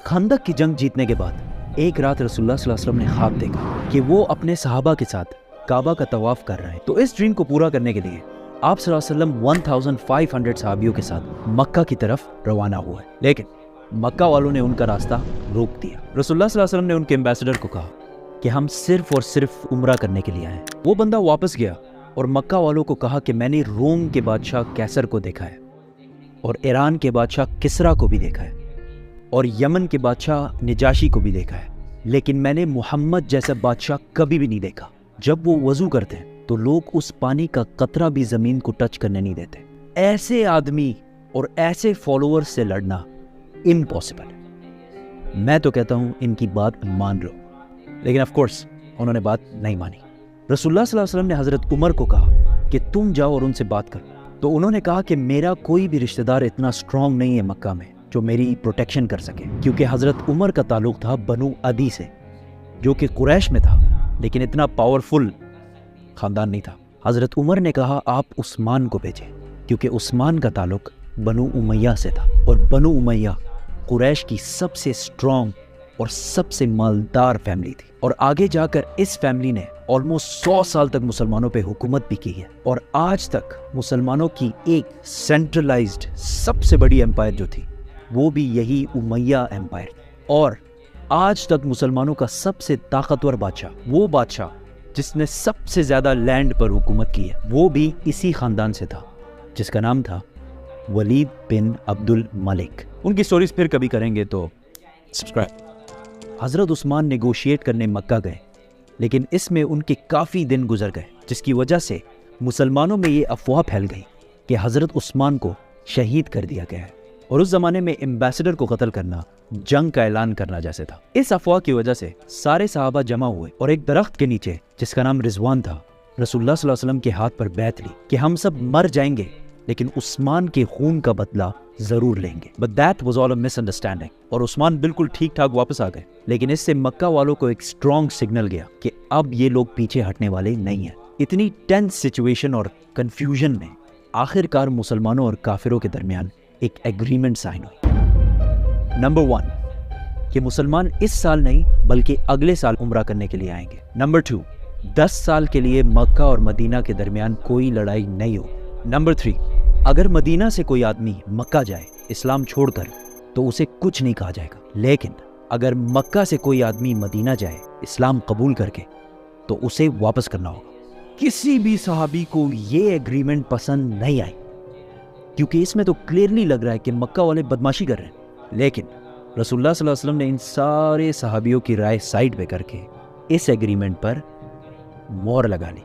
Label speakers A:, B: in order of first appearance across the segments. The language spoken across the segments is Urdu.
A: خندق کی جنگ جیتنے کے بعد ایک رات رسول اللہ صلی اللہ علیہ وسلم نے خواب دیکھا کہ وہ اپنے صحابہ کے ساتھ کعبہ کا طواف کر رہے ہیں. تو اس ڈریم کو پورا کرنے کے لیے آپ صلی اللہ علیہ وسلم 1500 صحابیوں کے ساتھ مکہ کی طرف روانہ ہوئے، لیکن مکہ والوں نے ان کا راستہ روک دیا. رسول اللہ صلی اللہ علیہ وسلم نے ان کے ایمبیسڈر کو کہا کہ ہم صرف اور صرف عمرہ کرنے کے لیے آئے ہیں. وہ بندہ واپس گیا اور مکہ والوں کو کہا کہ میں نے روم کے بادشاہ کیسر کو دیکھا ہے اور ایران کے بادشاہ کسرا کو بھی دیکھا ہے اور یمن کے بادشاہ نجاشی کو بھی دیکھا ہے، لیکن میں نے محمد جیسا بادشاہ کبھی بھی نہیں دیکھا. جب وہ وضو کرتے ہیں تو لوگ اس پانی کا قطرہ بھی زمین کو ٹچ کرنے نہیں دیتے. ایسے آدمی اور ایسے فالوور سے لڑنا امپاسبل ہے. میں تو کہتا ہوں ان کی بات مان لو، لیکن آف کورس انہوں نے بات نہیں مانی. رسول اللہ صلی اللہ علیہ وسلم نے حضرت عمر کو کہا کہ تم جاؤ اور ان سے بات کرو. تو انہوں نے کہا کہ میرا کوئی بھی رشتہ دار اتنا اسٹرانگ نہیں ہے مکہ میں جو میری پروٹیکشن کر سکے، کیونکہ حضرت عمر کا تعلق تھا بنو عدی سے جو کہ قریش میں تھا، لیکن اتنا پاورفل خاندان نہیں تھا. حضرت عمر نے کہا آپ عثمان کو بھیجیں، کیونکہ عثمان کا تعلق بنو امیہ سے تھا اور بنو امیہ قریش کی سب سے اسٹرانگ اور سب سے مالدار فیملی تھی. اور آگے جا کر اس فیملی نے آلموسٹ 100 سال تک مسلمانوں پہ حکومت بھی کی ہے، اور آج تک مسلمانوں کی ایک سینٹرلائزڈ سب سے بڑی امپائر جو تھی وہ بھی یہی امیہ امپائر. اور آج تک مسلمانوں کا سب سے طاقتور بادشاہ، وہ بادشاہ جس نے سب سے زیادہ لینڈ پر حکومت کی ہے، وہ بھی اسی خاندان سے تھا جس کا نام تھا ولید بن عبد الملک. ان کی سٹوریز پھر کبھی کریں گے تو سبسکرائب. حضرت عثمان نیگوشیٹ کرنے مکہ گئے، لیکن اس میں ان کے کافی دن گزر گئے، جس کی وجہ سے مسلمانوں میں یہ افواہ پھیل گئی کہ حضرت عثمان کو شہید کر دیا گیا ہے. اور اس زمانے میں ایمبیسڈر کو قتل کرنا جنگ کا اعلان کرنا جیسے تھا. اس افواہ کی وجہ سے سارے صحابہ جمع ہوئے اور ایک درخت کے نیچے جس کا نام رضوان تھا رسول اللہ صلی اللہ علیہ وسلم کے ہاتھ پر بیعت لی کہ ہم سب مر جائیں گے لیکن عثمان کے خون کا بدلہ ضرور لیں گے. But that was all a misunderstanding. اور عثمان بالکل ٹھیک ٹھاک واپس آ گئے، لیکن اس سے مکہ والوں کو ایک اسٹرانگ سگنل گیا کہ اب یہ لوگ پیچھے ہٹنے والے نہیں ہیں. اتنی ٹینس سچویشن اور کنفیوژن میں آخر کار مسلمانوں اور کافروں کے درمیان ایک ایگریمنٹ سائن ہوئی. نمبر 1 کہ مسلمان اس سال نہیں بلکہ اگلے سال عمرہ کرنے کے لیے آئیں گے. نمبر 2 10 سال کے لیے مکہ اور مدینہ کے درمیان کوئی لڑائی نہیں ہو. نمبر 3 اگر مدینہ سے کوئی آدمی مکہ جائے اسلام چھوڑ کر تو اسے کچھ نہیں کہا جائے گا، لیکن اگر مکہ سے کوئی آدمی مدینہ جائے اسلام قبول کر کے تو اسے واپس کرنا ہوگا. کسی بھی صحابی کو یہ ایگریمنٹ پسند نہیں آئی، کیونکہ اس میں تو کلیئرلی لگ رہا ہے کہ مکہ والے بدماشی کر رہے ہیں. لیکن رسول اللہ صلی اللہ علیہ وسلم نے ان سارے صحابیوں کی رائے سائڈ پہ کر کے اس ایگریمنٹ پر مہر لگا لی.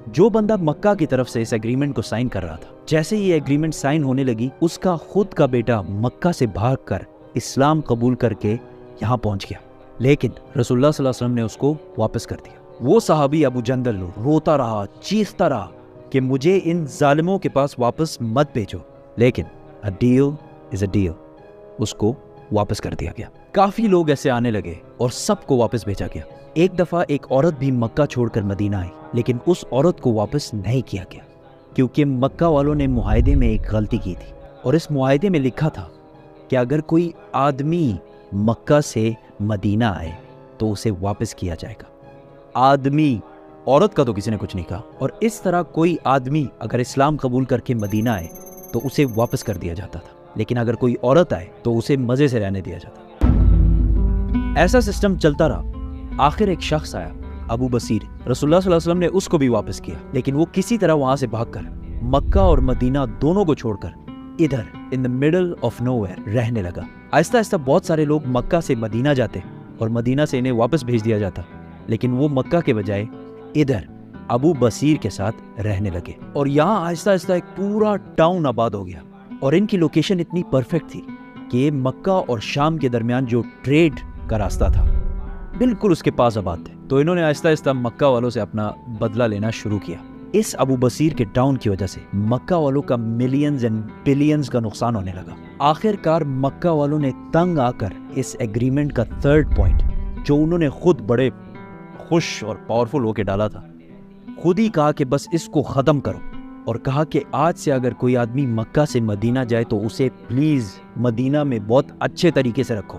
A: جو بندہ مکہ کی طرف سے اس ایگریمنٹ کو سائن کر رہا تھا، جیسے یہ ایگریمنٹ سائن ہونے لگی اس کا خود کا بیٹا مکہ سے بھاگ کر اسلام قبول کر کے یہاں پہنچ گیا، لیکن رسول اللہ صلی اللہ علیہ وسلم نے اس کو واپس کر دیا. وہ صحابی ابو جندل روتا رہا، چیختا رہا کہ مجھے ان ظالموں کے پاس واپس مت بھیجو، لیکن a deal is a deal. اس کو واپس کر دیا گیا. کافی لوگ ایسے آنے لگے اور سب کو واپس بھیجا گیا. ایک دفعہ ایک عورت بھی مکہ چھوڑ کر مدینہ آئی، لیکن اس عورت کو واپس نہیں کیا گیا کیونکہ مکہ والوں نے معاہدے میں ایک غلطی کی تھی، اور اس معاہدے میں لکھا تھا کہ اگر کوئی آدمی مکہ سے مدینہ آئے تو اسے واپس کیا جائے گا. آدمی، عورت کا تو کسی نے کچھ نہیں کہا. اور اس طرح کوئی آدمی اگر اسلام قبول کر کے مدینہ آئے تو اسے واپس کر دیا جاتا تھا، لیکن اگر کوئی عورت آئے تو اسے مزے سے رہنے دیا جاتا. ایسا سسٹم چلتا رہا. آخر ایک شخص آیا، ابو بصیر. رسول اللہ صلی اللہ علیہ وسلم نے اس کو بھی واپس کیا، لیکن وہ کسی طرح وہاں سے بھاگ کر مکہ اور مدینہ دونوں کو چھوڑ کر ادھر ان the middle of nowhere رہنے لگا. آہستہ آہستہ بہت سارے لوگ مکہ سے مدینہ جاتے اور مدینہ سے انہیں واپس بھیج دیا جاتا، لیکن وہ مکہ کے بجائے ادھر ابو بصیر کے ساتھ رہنے لگے. اور یہاں آہستہ آہستہ ایک پورا ٹاؤن آباد ہو گیا، اور ان کی لوکیشن اتنی پرفیکٹ تھی کہ یہ مکہ اور شام کے درمیان جو ٹریڈ کا راستہ تھا بالکل اس کے پاس آباد تھے. تو انہوں نے آہستہ آہستہ مکہ والوں سے اپنا بدلہ لینا شروع کیا. اس ابو بصیر کے ٹاؤن کی وجہ سے مکہ والوں کا ملینز اینڈ بلینز کا نقصان ہونے لگا. آخر کار مکہ والوں نے تنگ آ کر اس ایگریمنٹ کا 3rd پوائنٹ، جو انہوں نے خود بڑے خوش اور پاورفل ہو کے ڈالا تھا، خود ہی کہا کہ بس اس کو ختم کرو، اور کہا کہ آج سے اگر کوئی آدمی مکہ سے مدینہ جائے تو اسے پلیز مدینہ میں بہت اچھے طریقے سے رکھو،